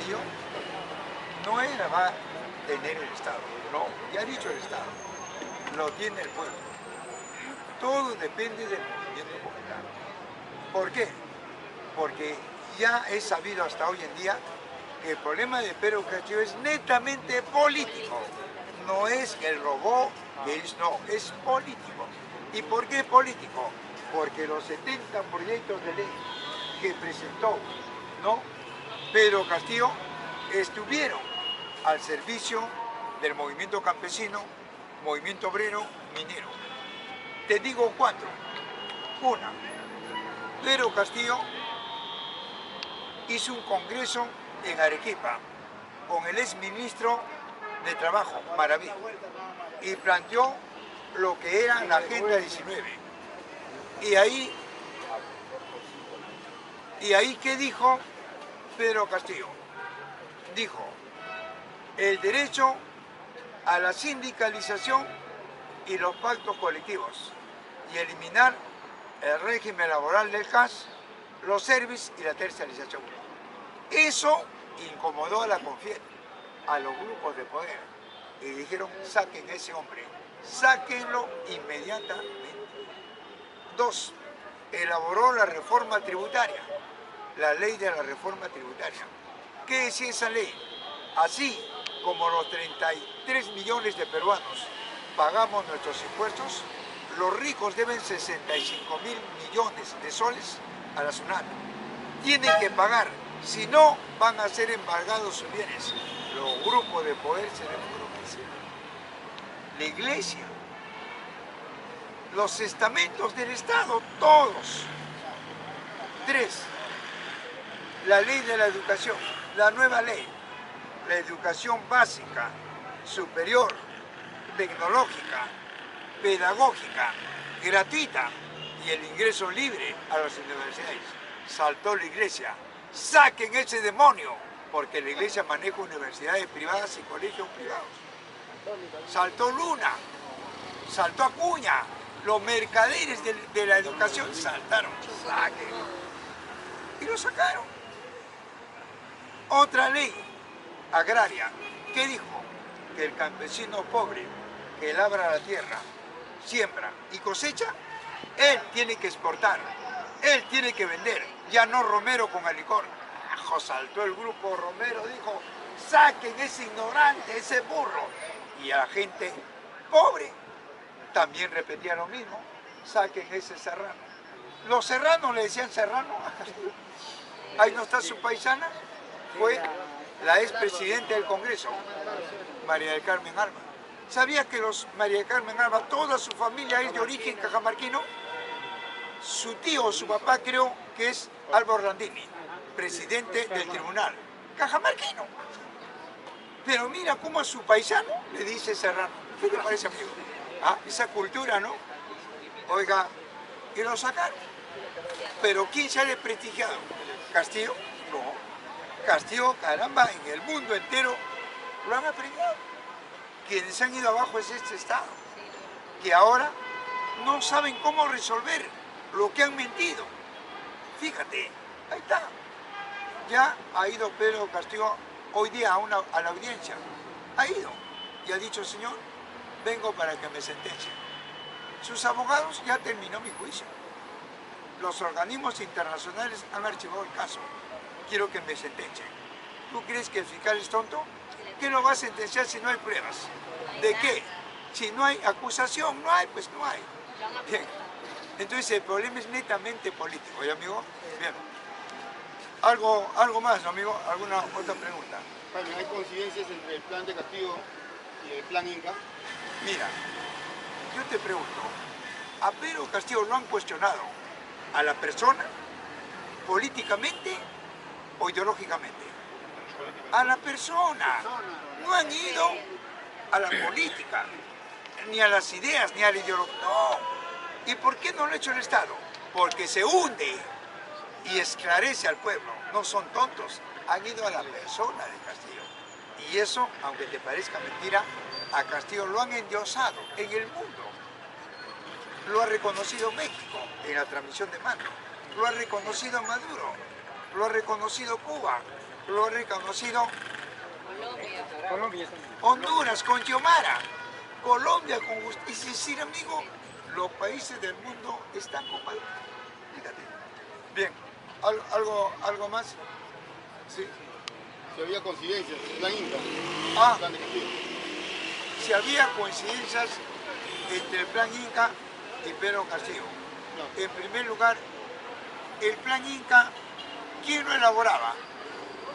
Castillo no era, va a tener el Estado, no, ya ha dicho el Estado, lo tiene el pueblo. Todo depende del movimiento popular. ¿Por qué? Porque ya es sabido hasta hoy en día que el problema de Pedro Castillo es netamente político. No es que él robó, que él no, es político. ¿Y por qué político? Porque los 70 proyectos de ley que presentó, ¿no?, Pedro Castillo estuvieron al servicio del movimiento campesino, movimiento obrero, minero. Te digo 4. Una, Pedro Castillo hizo un congreso en Arequipa con el exministro de Trabajo, Maraví, y planteó lo que era la Agenda 19. Y ahí ¿qué dijo Pedro Castillo? Dijo, el derecho a la sindicalización y los pactos colectivos y eliminar el régimen laboral del CAS, los servicios y la terciarización. Eso incomodó a la CONFIEP, a los grupos de poder, y dijeron, saquen a ese hombre, sáquenlo inmediatamente. 2, elaboró la reforma tributaria, la ley de la reforma tributaria. ¿Qué decía esa ley? Así como los 33 millones de peruanos pagamos nuestros impuestos, los ricos deben 65.000 millones de soles a la SUNAT. Tienen que pagar, si no van a ser embargados sus bienes. Los grupos de poder se embromecen. La iglesia, los estamentos del Estado, todos. 3, la ley de la educación, la nueva ley, la educación básica, superior, tecnológica, pedagógica, gratuita y el ingreso libre a las universidades. Saltó la iglesia. Saquen ese demonio, porque la iglesia maneja universidades privadas y colegios privados. Saltó Luna, saltó Acuña, los mercaderes de la educación saltaron. Sáquenlo. Y lo sacaron. Otra ley agraria, ¿qué dijo? Que el campesino pobre que labra la tierra, siembra y cosecha, él tiene que exportar, él tiene que vender, ya no Romero con el licor. Saltó el grupo Romero, dijo, saquen ese ignorante, ese burro. Y a la gente pobre también repetía lo mismo, saquen ese serrano. Los serranos le decían serrano. Ahí no está su paisana, fue la expresidenta del Congreso, María del Carmen Alba. ¿Sabía que María del Carmen Alba, toda su familia es de origen cajamarquino? Su tío, su papá creo que es Álvaro Orlandini, presidente del tribunal, cajamarquino. Pero mira cómo a su paisano le dice serrano. ¿Qué te parece, amigo? Ah, esa cultura, ¿no? Oiga, y lo sacaron. Pero ¿quién se ha desprestigiado? ¿Castillo? No. Castillo, caramba, en el mundo entero lo han apreciado. Quienes han ido abajo es este Estado, que ahora no saben cómo resolver lo que han mentido. Fíjate, ahí está. Ya ha ido Pedro Castillo hoy día a la audiencia. Ha ido y ha dicho, señor, vengo para que me sentencien. Sus abogados ya terminó mi juicio. Los organismos internacionales han archivado el caso. Quiero que me sentencien. ¿Tú crees que el fiscal es tonto? ¿Qué lo va a sentenciar si no hay pruebas? ¿De qué? Si no hay acusación, no hay, pues no hay. Bien. Entonces el problema es netamente político, ¿ya, amigo? Bien. Algo más, ¿no, amigo? ¿Alguna otra pregunta? Jaime, ¿hay coincidencias entre el plan de Castillo y el plan Inca? Mira, yo te pregunto, ¿a Pedro Castillo lo han cuestionado a la persona políticamente o ideológicamente? A la persona. No han ido a la política, ni a las ideas, ni a la ideología. No. ¿Y por qué no lo ha hecho el Estado? Porque se hunde y esclarece al pueblo. No son tontos. Han ido a la persona de Castillo. Y eso, aunque te parezca mentira, a Castillo lo han endiosado en el mundo. Lo ha reconocido México en la transmisión de mando. Lo ha reconocido Maduro. Lo ha reconocido Cuba. lo ha reconocido Colombia. Honduras con Xiomara, Colombia con justicia. Es decir, amigo, los países del mundo están con mal. Fíjate. Bien, ¿algo más? Sí. Si había coincidencias, plan Inca, Ah, plan de Castillo. si había coincidencias entre el plan Inca y Pedro Castillo. No. En primer lugar, el plan Inca, ¿quién lo elaboraba?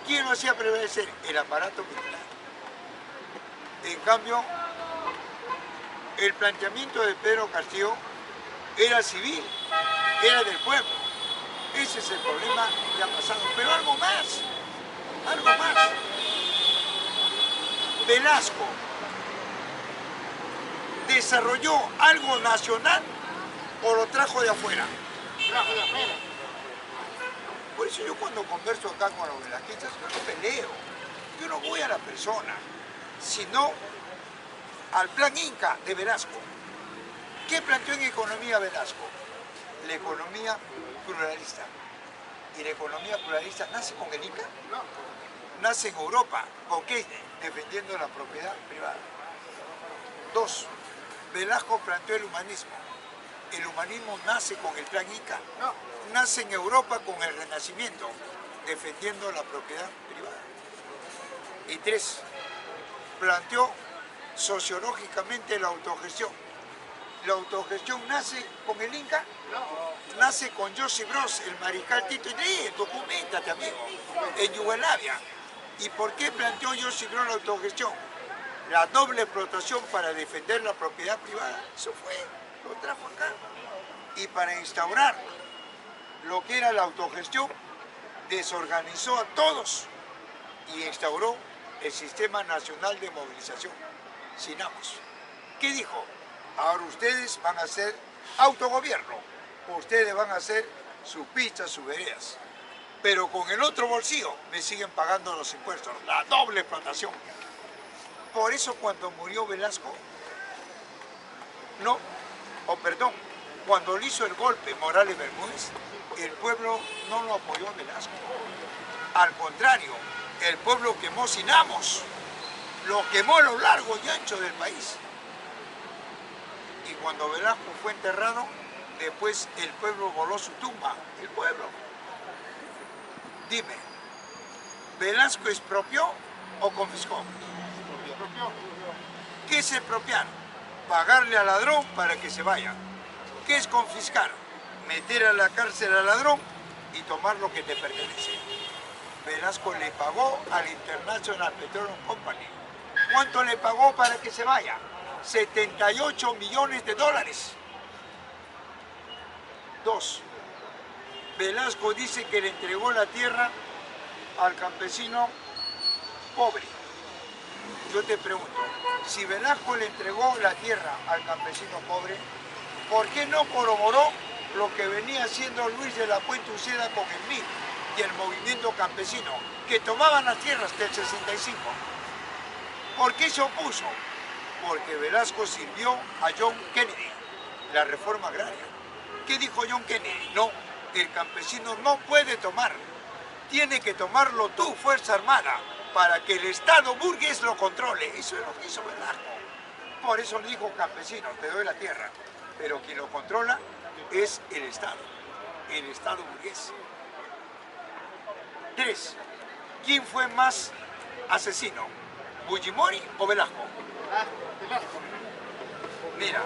¿Quién lo hacía prevalecer? El aparato militar. En cambio, el planteamiento de Pedro Castillo era civil, era del pueblo. Ese es el problema que ha pasado. Pero algo más, algo más. Velasco desarrolló algo nacional o lo trajo de afuera. Trajo de afuera. Por eso yo cuando converso acá con los velasquistas, yo no peleo. Yo no voy a la persona, sino al plan Inca de Velasco. ¿Qué planteó en economía Velasco? La economía pluralista. ¿Y la economía pluralista nace con el Inca? No. Nace en Europa, con Keynes, defendiendo la propiedad privada. 2. Velasco planteó el humanismo. El humanismo nace con el plan Inca. No. Nace en Europa con el Renacimiento, defendiendo la propiedad privada. Y 3. Planteó sociológicamente la autogestión. La autogestión nace con el Inca, nace con Josip Broz, el mariscal Tito, y documentate, amigo, en Yugoslavia. ¿Y por qué planteó Josip Broz la autogestión? La doble explotación para defender la propiedad privada. Eso fue, lo trajo acá. Y para instaurar lo que era la autogestión, desorganizó a todos y instauró el Sistema Nacional de Movilización, SINAMOS. ¿Qué dijo? Ahora ustedes van a hacer autogobierno, ustedes van a hacer sus pistas, sus veredas, pero con el otro bolsillo me siguen pagando los impuestos, la doble explotación. Por eso cuando murió Velasco, cuando le hizo el golpe Morales Bermúdez, el pueblo no lo apoyó a Velasco. Al contrario, el pueblo quemó SINAMOS, lo quemó a lo largo y ancho del país. Y cuando Velasco fue enterrado, después el pueblo voló su tumba, el pueblo. Dime, ¿Velasco expropió o confiscó? ¿Qué es expropiar? Pagarle al ladrón para que se vaya. ¿Qué es confiscar? Meter a la cárcel al ladrón y tomar lo que te pertenece. Velasco le pagó al International Petroleum Company. ¿Cuánto le pagó para que se vaya? 78 millones de dólares. 2. Velasco dice que le entregó la tierra al campesino pobre. Yo te pregunto, si Velasco le entregó la tierra al campesino pobre, ¿por qué no corroboró lo que venía haciendo Luis de la Puente Uceda con el MIR y el movimiento campesino, que tomaban las tierras del 65? ¿Por qué se opuso? Porque Velasco sirvió a John Kennedy, la reforma agraria. ¿Qué dijo John Kennedy? No, el campesino no puede tomar, tiene que tomarlo tú, Fuerza Armada, para que el Estado burgués lo controle. Eso es lo que hizo Velasco. Por eso le dijo, campesino, te doy la tierra, pero quien lo controla es el Estado burgués. 3. ¿Quién fue más asesino? ¿Fujimori o Velasco? Velasco. Mira,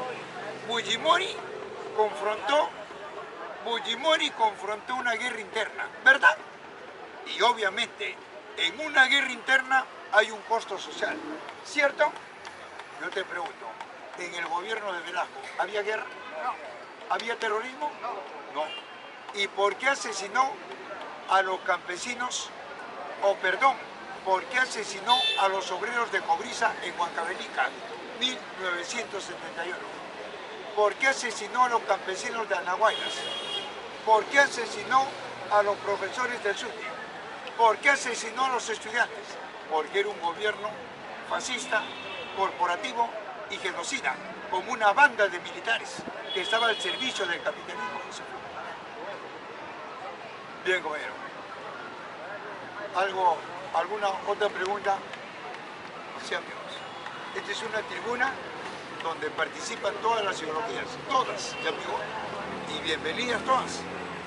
Fujimori confrontó una guerra interna, ¿verdad? Y obviamente, en una guerra interna hay un costo social, ¿cierto? Yo te pregunto, ¿en el gobierno de Velasco había guerra? No. ¿Había terrorismo? No. ¿Y por qué asesinó a los campesinos? ¿Por qué asesinó a los obreros de Cobriza en Huancavelica, 1971? ¿Por qué asesinó a los campesinos de Anahuaylas? ¿Por qué asesinó a los profesores del SUTI? ¿Por qué asesinó a los estudiantes? Porque era un gobierno fascista, corporativo y genocida, como una banda de militares que estaba al servicio del capitalismo. Bien, compañero. ¿Alguna otra pregunta? Sí, amigos. Esta es una tribuna donde participan todas las ideologías, todas, ya amigo, y bienvenidas todas.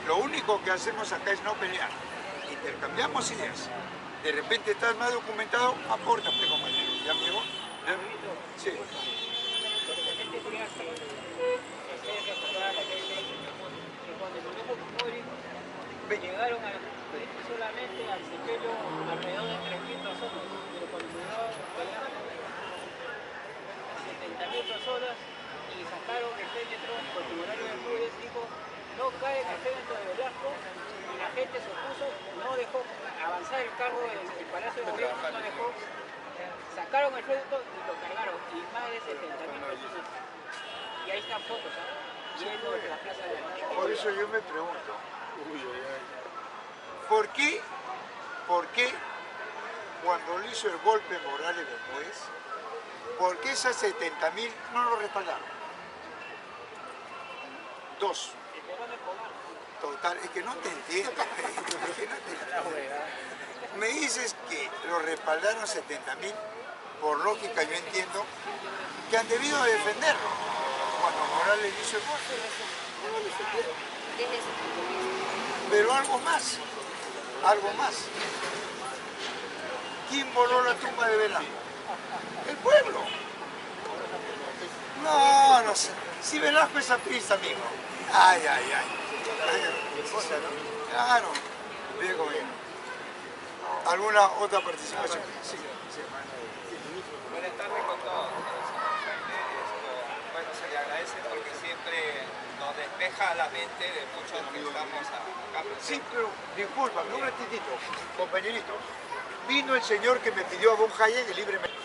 Lo único que hacemos acá es no pelear, intercambiamos ideas. De repente estás más documentado, apórtate, compañero, ¿ya amigo? ¿Ya? Sí. Llegaron solamente al sepelio alrededor de 3.000 personas, pero cuando llegaron 70.000 personas y sacaron el féretro, el tribunal de Bermúdez dijo no cae en el féretro de Velasco y la gente se opuso, no dejó avanzar el carro del Palacio de Gobierno, no dejó, sacaron el féretro y lo cargaron y más de 70.000 personas. Y ahí están fotos, ¿sabes? Lleno de la plaza de la... Por eso yo me pregunto, ¿por qué cuando le hizo el golpe Morales Bermúdez, por qué esas 70.000 no lo respaldaron? Dos. Total, es que no te entiendo. Me dices que lo respaldaron 70.000, por lógica yo entiendo que han debido defenderlo cuando Morales hizo el golpe. Pero algo más. ¿Quién voló la tumba de Velasco? El pueblo. No sé. Si Velasco es aprista, amigo. Ay. Claro. Bien. ¿Alguna otra participación? Sí. Buenas tardes con todos. Bueno, se le agradece porque siempre nos despeja la mente de muchos que estamos acá presentes. Sí, pero discúlpame, un ratitito, compañerito. Vino el señor que me pidió a Von Hayek libremente.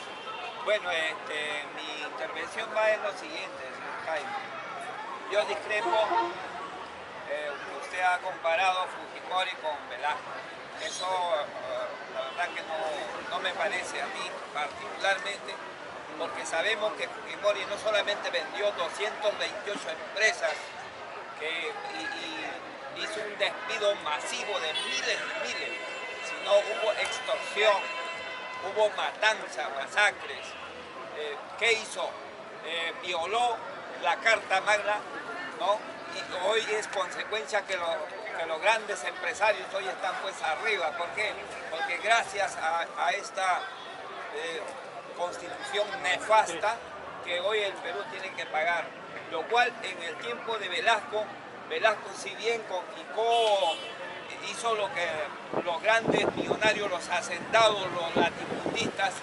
Bueno, mi intervención va en lo siguiente, señor Jaime. Yo discrepo, usted ha comparado Fujimori con Velasco. Eso, la verdad que no me parece a mí particularmente, porque sabemos que Fujimori no solamente vendió 228 empresas y hizo un despido masivo de miles y miles, sino hubo extorsión, hubo matanza, masacres. ¿Qué hizo? Violó la Carta Magna, ¿no? Y hoy es consecuencia que los grandes empresarios hoy están pues arriba. ¿Por qué? Porque gracias a esta constitución nefasta que hoy el Perú tiene que pagar, lo cual en el tiempo de Velasco si bien hizo lo que los grandes millonarios, los hacendados, los latifundistas,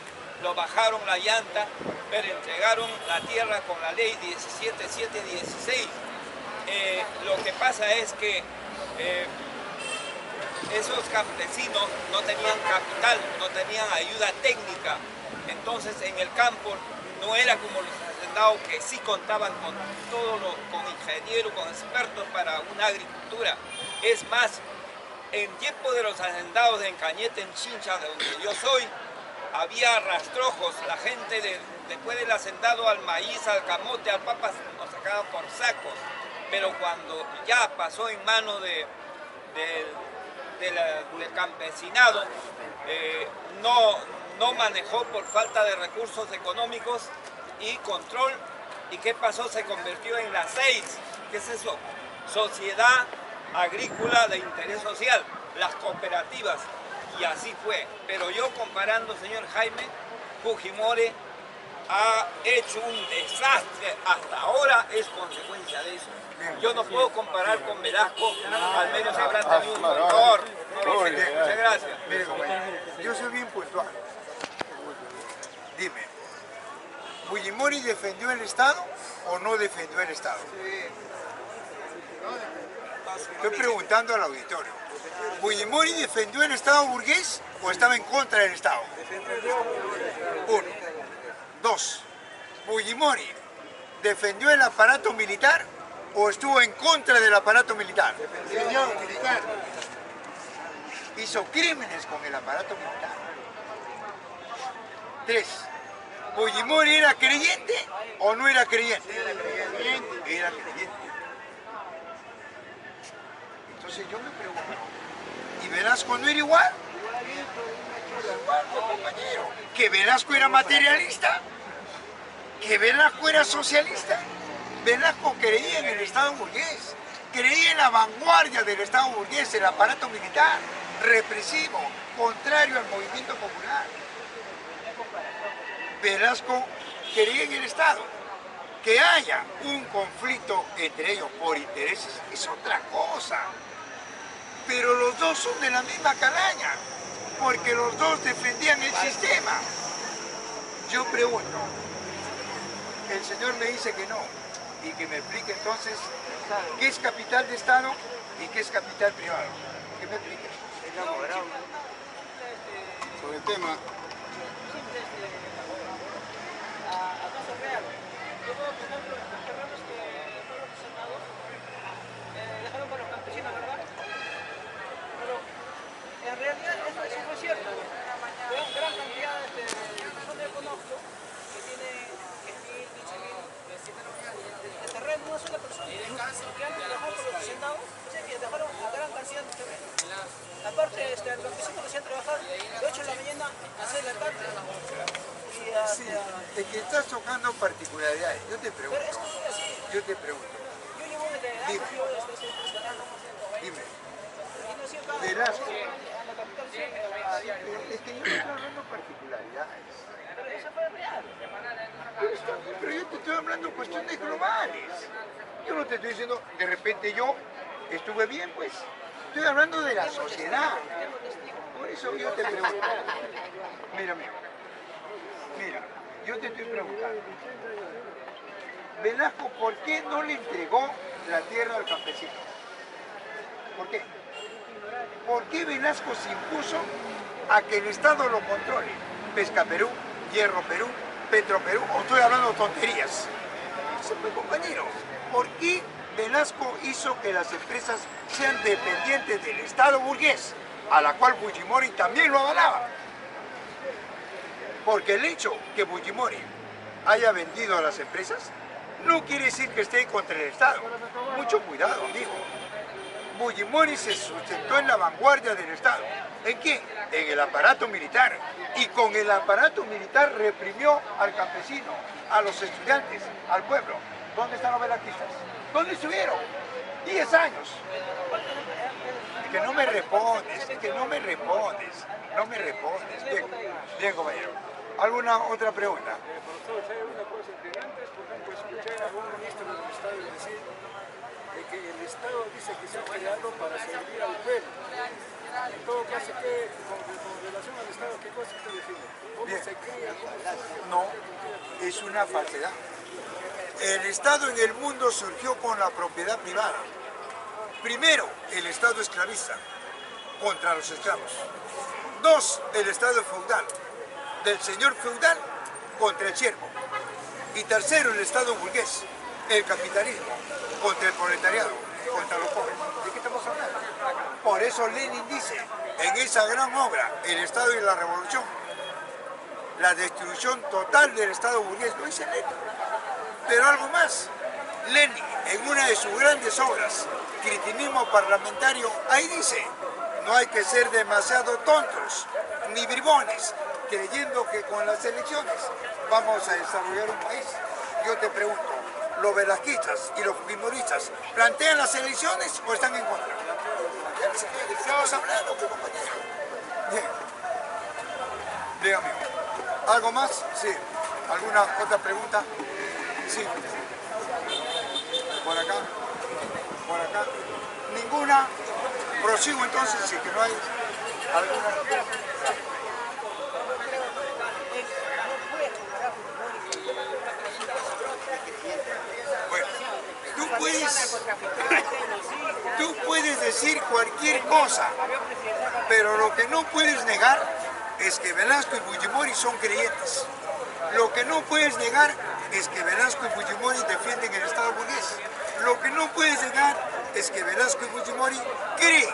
lo bajaron la llanta, pero entregaron la tierra con la ley 17716. Lo que pasa es que esos campesinos no tenían capital, no tenían ayuda técnica, entonces en el campo no era como los hacendados que sí contaban con con ingenieros, con expertos para una agricultura. Es más, en tiempo de los hacendados en Cañete, en Chincha, de donde yo soy, había rastrojos, la gente después del hacendado al maíz, al camote, al papas, nos sacaban por sacos, pero cuando ya pasó en manos del campesinado, no manejó por falta de recursos económicos y control. ¿Y qué pasó? Se convirtió en la 6. ¿Qué es eso? Sociedad Agrícola de Interés Social, las cooperativas. Y así fue. Pero yo comparando, señor Jaime, Fujimori ha hecho un desastre. Hasta ahora es consecuencia de eso. Yo no puedo comparar con Velasco, al menos habrá tenido un error. Muchas gracias. Mire, compañero, yo soy bien puntual. Dime, ¿Fujimori defendió el Estado o no defendió el Estado? Estoy preguntando al auditorio. ¿Fujimori defendió el Estado burgués o estaba en contra del Estado? Uno. Dos. ¿Fujimori defendió el aparato militar o estuvo en contra del aparato militar? Señor militar. Hizo crímenes con el aparato militar. Tres. ¿Fujimori era creyente o no era creyente? Era creyente. Entonces yo me pregunto, ¿y Velasco no era igual? Compañero, que Velasco era materialista, que Velasco era socialista. Velasco creía en el Estado burgués, creía en la vanguardia del Estado burgués, el aparato militar, represivo, contrario al movimiento popular. Velasco creía en el Estado. Que haya un conflicto entre ellos por intereses es otra cosa. Pero los dos son de la misma calaña, porque los dos defendían el sistema. Yo pregunto, el señor me dice que no, y que me explique entonces qué es capital de Estado y qué es capital privado. Que me explique. Sobre el tema, ¿Acaso es real? Yo puedo pensar que los terrenos que fueron representados dejaron para los campesinos, ¿verdad? Pero en realidad eso fue cierto. Gran cantidad de personas que conozco que tienen 10.000, 15.000 de terreno, una sola persona, que han trabajado por los hacendados, que dejaron a gran cantidad de terreno. Aparte, los campesinos que se han trabajado de 8 de la mañana a 6 de la tarde. Sí, es que estás tocando particularidades. Yo te pregunto. Pero esto es así. Yo te pregunto. Yo llevo desde Dime. años, yo desde Dime. y no siempre Velasco. a la capital siempre. Es que yo no estoy hablando particularidades. Pero eso fue real. Pero yo te estoy hablando de cuestiones globales. Yo no te estoy diciendo, de repente yo estuve bien, pues. Estoy hablando de la sociedad. Por eso yo te pregunto. Mira, yo te estoy preguntando. Velasco, ¿por qué no le entregó la tierra al campesino? ¿Por qué? ¿Por qué Velasco se impuso a que el Estado lo controle? Pesca Perú, Hierro Perú, Petro Perú, o estoy hablando tonterías. Compañero, ¿por qué Velasco hizo que las empresas sean dependientes del Estado burgués, a la cual Fujimori también lo avalaba? Porque el hecho que Fujimori haya vendido a las empresas no quiere decir que esté contra el Estado. Mucho cuidado, amigo. Fujimori se sustentó en la vanguardia del Estado. ¿En qué? En el aparato militar. Y con el aparato militar reprimió al campesino, a los estudiantes, al pueblo. ¿Dónde están los velasquistas? ¿Dónde estuvieron? 10 años. Es que no me respondes, Bien, compañero. ¿Alguna otra pregunta? Profesor, ¿sabe una cosa? Que antes, por ejemplo, escuché a un ministro del Estado decir que el Estado dice que se ha creado para servir al pueblo. En todo caso, con relación al Estado, ¿qué cosa usted define? ¿Cómo Bien. se crea? ¿Cómo surge? No, es una falsedad. El Estado en el mundo surgió con la propiedad privada. Primero, el Estado esclavista, contra los esclavos. 2, el Estado feudal, del señor feudal contra el siervo. Y tercero, el Estado burgués, el capitalismo, contra el proletariado, contra los pobres. ¿De qué estamos hablando? Por eso Lenin dice, en esa gran obra, El Estado y la Revolución, la destrucción total del Estado burgués, lo dice Lenin. Pero algo más, Lenin, en una de sus grandes obras, Critinismo Parlamentario, ahí dice, no hay que ser demasiado tontos, ni bribones, creyendo que con las elecciones vamos a desarrollar un país. Yo te pregunto, ¿los velasquistas y los fujimoristas plantean las elecciones o están en contra? Estamos hablando, compañero. Bien. Dígame. ¿Algo más? Sí. ¿Alguna otra pregunta? Sí. Por acá. Por acá. Ninguna. Prosigo entonces, si que no hay alguna. Bueno, tú puedes decir cualquier cosa, pero lo que no puedes negar es que Velasco y Fujimori son creyentes. Lo que no puedes negar es que Velasco y Fujimori defienden el Estado burgués. Lo que no puedes negar es que Velasco y Fujimori creen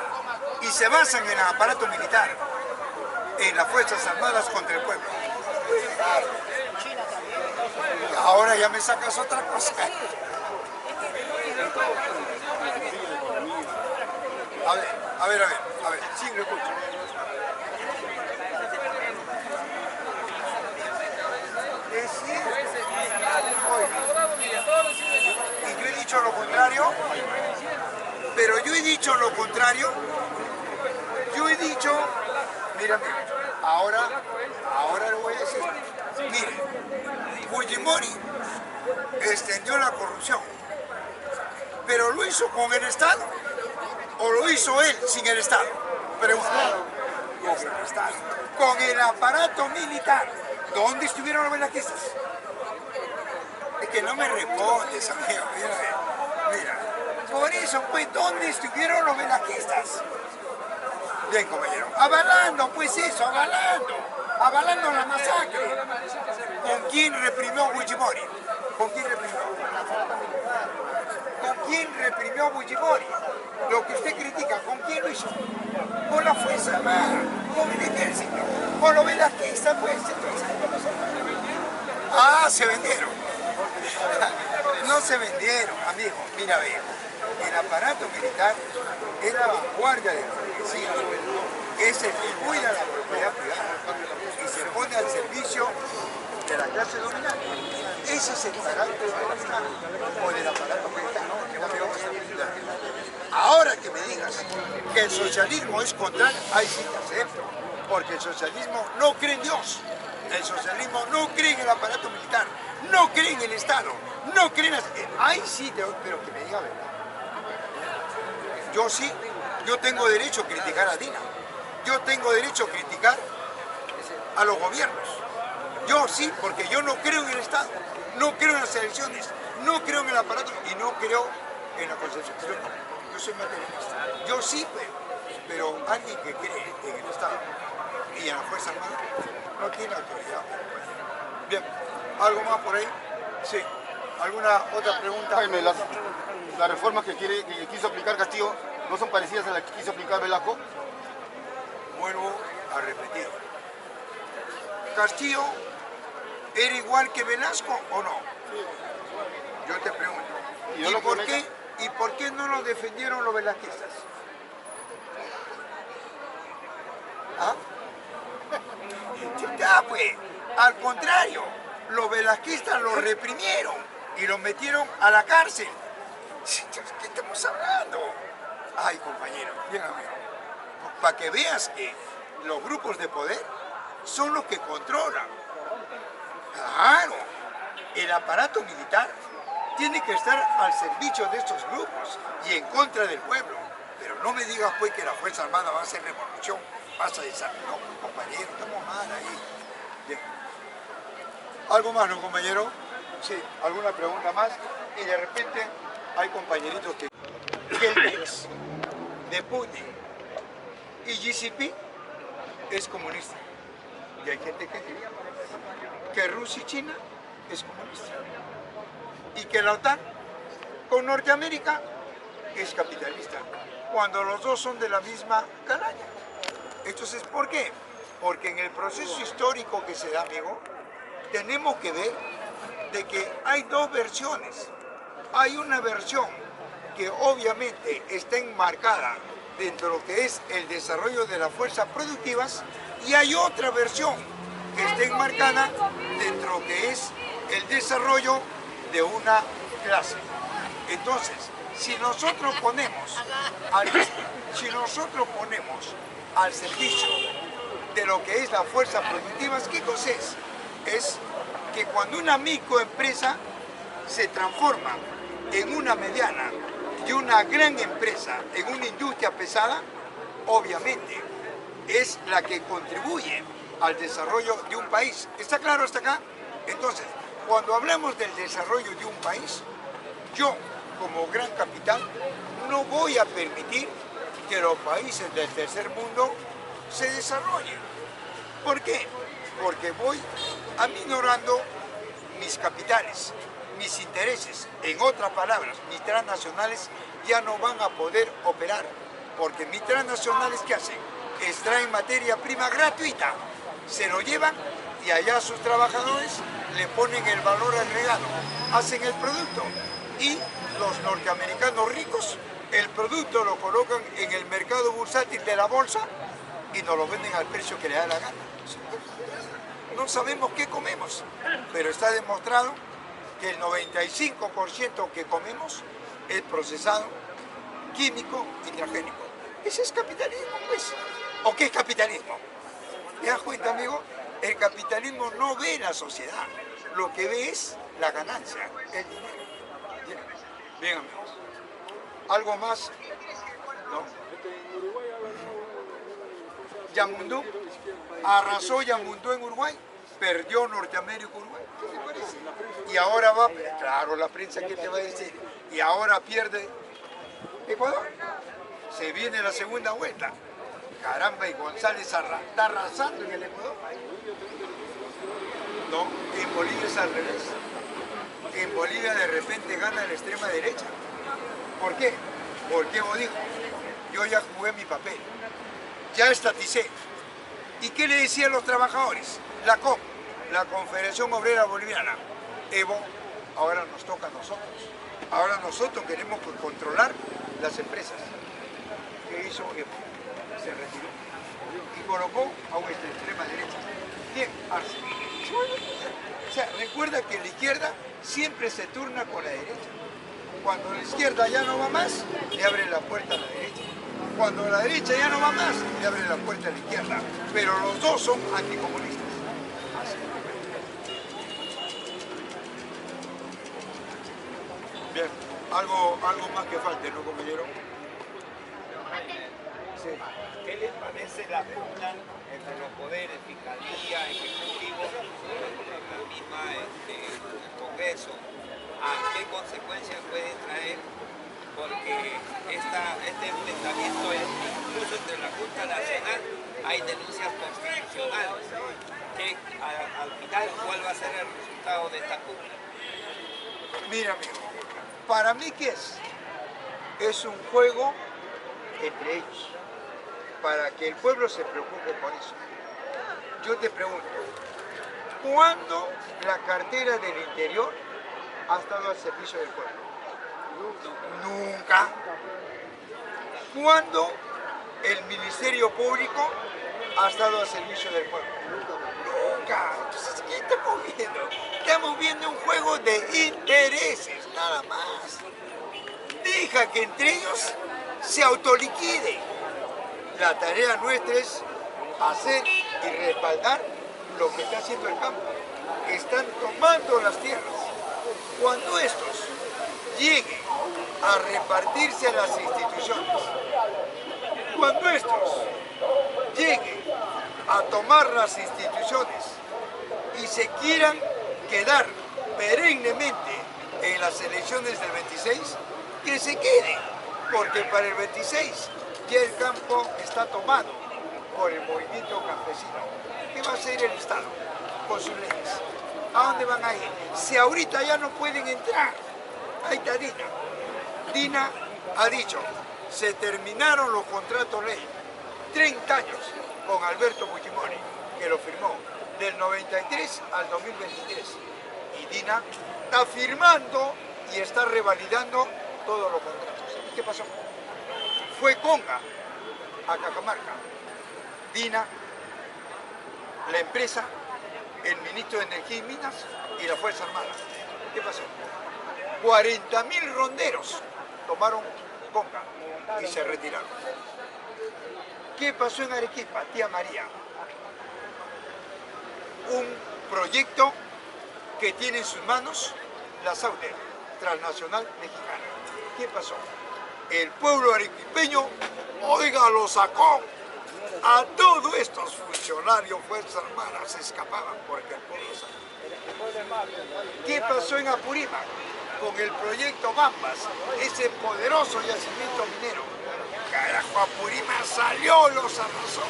y se basan en el aparato militar, en las Fuerzas Armadas contra el pueblo. Ahora ya me sacas otra cosa. A ver, sí, lo escucho. Pero yo he dicho lo contrario. Yo he dicho, mírame, ahora le voy a decir, mire, Fujimori extendió la corrupción, pero lo hizo con el Estado, o lo hizo él sin el Estado. Pregunta, con el Estado, con el aparato militar. ¿Dónde estuvieron los velasquistas? Es que no me respondes, amigo, mira, por eso, pues, ¿dónde estuvieron los velasquistas? Bien, compañero, avalando, pues eso, avalando la masacre. ¿Con quién reprimió Fujimori? ¿Con quién reprimió? ¿Con quién reprimió Fujimori? Lo que usted critica, ¿con quién lo hizo? Con la Fuerza Armada, con el Ejército, con los velasquistas, pues, entonces. Ah, se vendieron. No se vendieron, amigo. Mira, ve, el aparato militar es la vanguardia del progresismo, es el que cuida la propiedad privada y se pone al servicio de la clase dominante. Ese es el aparato militar o del aparato militar. Ahora que me digas que el socialismo es contrario, ahí sí te acepto, porque el socialismo no cree en Dios. El socialismo no cree en el aparato militar, no cree en el Estado, no cree en... Ahí sí, pero que me diga verdad. Yo sí, yo tengo derecho a criticar a Dina. Yo tengo derecho a criticar a los gobiernos. Yo sí, porque yo no creo en el Estado, no creo en las elecciones, no creo en el aparato y no creo en la concepción. Yo soy materialista. Yo sí, pero alguien que cree en el Estado y en la Fuerza Armada no tiene autoridad. Bien, ¿algo más por ahí? Sí. ¿Alguna otra pregunta? Jaime, las reformas que quiso aplicar Castillo no son parecidas a las que quiso aplicar Velasco. Vuelvo a repetir. ¿Castillo era igual que Velasco o no? Yo te pregunto. ¿Y por qué no lo defendieron los velasquistas? ¿Ah? Ya, pues, al contrario, los velasquistas lo reprimieron y lo metieron a la cárcel. ¿Qué estamos hablando? Ay, compañero, bien amigo, para que veas que los grupos de poder son los que controlan. Claro, el aparato militar tiene que estar al servicio de estos grupos y en contra del pueblo. Pero no me digas, pues, que la Fuerza Armada va a hacer revolución, vas a desarmar. No, compañero, estamos mal ahí. Bien. ¿Algo más, no, compañero? Sí, ¿alguna pregunta más? Y de repente hay compañeritos que el ex de Putin y GCP es comunista. Y hay gente que dice que Rusia y China es comunista. Y que la OTAN con Norteamérica es capitalista. Cuando los dos son de la misma calaña. Entonces, ¿por qué? Porque en el proceso histórico que se da, amigo, tenemos que ver de que hay dos versiones. Hay una versión que obviamente está enmarcada dentro de lo que es el desarrollo de las fuerzas productivas y hay otra versión que está enmarcada dentro de lo que es el desarrollo de una clase. Entonces, si nosotros ponemos al servicio de lo que es las fuerzas productivas, ¿qué cosa es? Es que cuando una microempresa se transforma en una mediana y una gran empresa, en una industria pesada, obviamente es la que contribuye al desarrollo de un país. ¿Está claro hasta acá? Entonces, cuando hablamos del desarrollo de un país, yo, como gran capital, no voy a permitir que los países del tercer mundo se desarrollen. ¿Por qué? Porque voy aminorando mis capitales, mis intereses. En otras palabras, mis transnacionales ya no van a poder operar, porque mis transnacionales, ¿qué hacen? Extraen materia prima gratuita, se lo llevan y allá sus trabajadores le ponen el valor agregado, hacen el producto y los norteamericanos ricos el producto lo colocan en el mercado bursátil de la bolsa y nos lo venden al precio que le da la gana. No sabemos qué comemos, pero está demostrado que el 95% que comemos es procesado químico y transgénico. Ese es capitalismo, pues. ¿O qué es capitalismo? ¿Te das cuenta, amigo? El capitalismo no ve la sociedad, lo que ve es la ganancia, el dinero. Bien, bien, amigos. ¿Algo más? No. En Uruguay ha ganado Yamundú, arrasó Yamundú en Uruguay, perdió Norteamérica Uruguay. ¿Qué te parece? Y ahora va, claro, la prensa, ¿qué te va a decir? Y ahora pierde Ecuador. Se viene la segunda vuelta. Caramba, y González está arrasando en el Ecuador. No, en Bolivia es al revés. En Bolivia de repente gana la extrema derecha. ¿Por qué? Porque Evo dijo, yo ya jugué mi papel, ya estaticé. ¿Y qué le decían los trabajadores? La COP, la Confederación Obrera Boliviana. Evo, ahora nos toca a nosotros. Ahora nosotros queremos controlar las empresas. ¿Qué hizo Evo? Se retiró y colocó a una extrema derecha. Bien, Arce. O sea, recuerda que la izquierda siempre se turna con la derecha. Cuando la izquierda ya no va más, le abre la puerta a la derecha. Cuando la derecha ya no va más, le abre la puerta a la izquierda. Pero los dos son anticomunistas. Así. Bien, algo más que falte, ¿no, compañero? Sí. ¿Qué les parece la pugna entre los poderes, fiscalía, ejecutivo, la misma Congreso? ¿A qué consecuencias puede traer? Porque este enfrentamiento, incluso entre la Junta Nacional, hay denuncias constitucionales. Que al final, ¿cuál va a ser el resultado de esta pugna? Mira, amigo, para mí, ¿qué es? Es un juego entre ellos, para que el pueblo se preocupe por eso. Yo te pregunto, ¿cuándo la cartera del interior ha estado al servicio del pueblo? Nunca. ¿Cuándo el Ministerio Público ha estado al servicio del pueblo? Nunca. Entonces, ¿qué estamos viendo? Estamos viendo un juego de intereses, nada más. Deja que entre ellos se autoliquiden. La tarea nuestra es hacer y respaldar lo que está haciendo el campo. Están tomando las tierras. Cuando estos lleguen a repartirse a las instituciones, cuando estos lleguen a tomar las instituciones y se quieran quedar perennemente en las elecciones del 26, que se queden, porque para el 26 ya el campo está tomado por el movimiento campesino. ¿Qué va a hacer el Estado con sus leyes? ¿A dónde van a ir? Si ahorita ya no pueden entrar. Ahí está Dina. Dina ha dicho, se terminaron los contratos ley. 30 años con Alberto Fujimori, que lo firmó del 93 al 2023. Y Dina está firmando y está revalidando todos los contratos. ¿Qué pasó? Fue Conga a Cajamarca. Dina, la empresa, el ministro de Energía y Minas y la Fuerza Armada. ¿Qué pasó? 40.000 ronderos tomaron Conga y se retiraron. ¿Qué pasó en Arequipa, tía María? Un proyecto que tiene en sus manos la SAUDER, Transnacional Mexicana. ¿Qué pasó? El pueblo arequipeño, oiga, lo sacó. A todos estos funcionarios, Fuerzas Armadas, se escapaban porque el pueblo sacó. ¿Qué pasó en Apurímac con el proyecto Bambas, ese poderoso yacimiento minero? Carajo, Apurímac salió, los arrasó.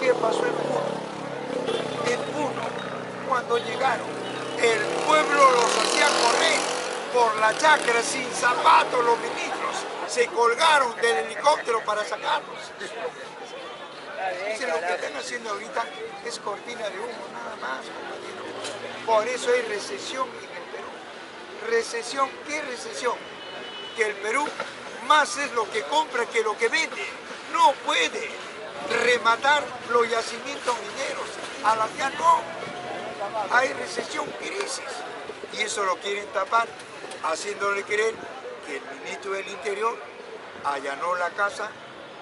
¿Qué pasó en Puno? En Puno, cuando llegaron, el pueblo los hacía correr por la chacra sin zapatos, los ministros se colgaron del helicóptero para sacarlos. Dicen, lo que están haciendo ahorita es cortina de humo, nada más, compañero. Por eso hay recesión en el Perú. ¿Recesión? ¿Qué recesión? Que el Perú más es lo que compra que lo que vende. No puede rematar los yacimientos mineros. A la que no. Hay recesión, crisis. Y eso lo quieren tapar, haciéndole creer que el ministro del Interior allanó la casa,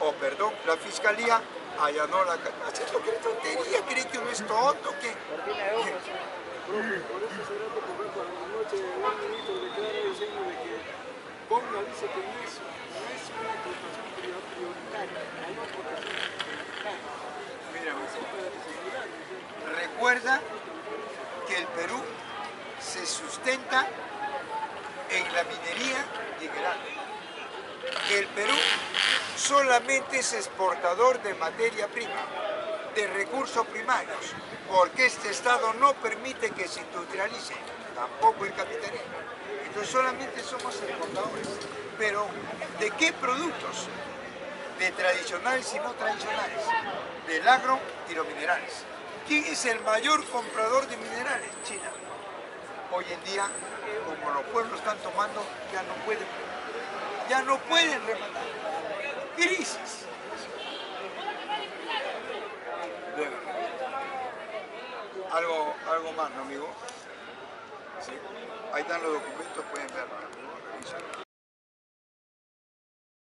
o perdón, la Fiscalía allanó la casa. ¿Haciendo qué tontería? ¿Cree que uno es tonto? ¿Qué? Profe, por eso será que por ejemplo anoche un ministro declara diciendo de que Ponga dice que no es una explotación prioritaria, hay una explotación prioritaria. Mira, Así para disimular, ¿no? recuerda que el Perú se sustenta en la minería y en el agro. Que el Perú solamente es exportador de materia prima, de recursos primarios, porque este Estado no permite que se industrialice, tampoco el capitalismo. Entonces solamente somos exportadores. Pero, ¿de qué productos? De tradicionales y no tradicionales, del agro y los minerales. ¿Quién es el mayor comprador de minerales? China. Hoy en día, como los pueblos están tomando, ya no pueden rematar. Crisis. Algo más, ¿no, amigo? Sí. Ahí están los documentos, pueden verlo.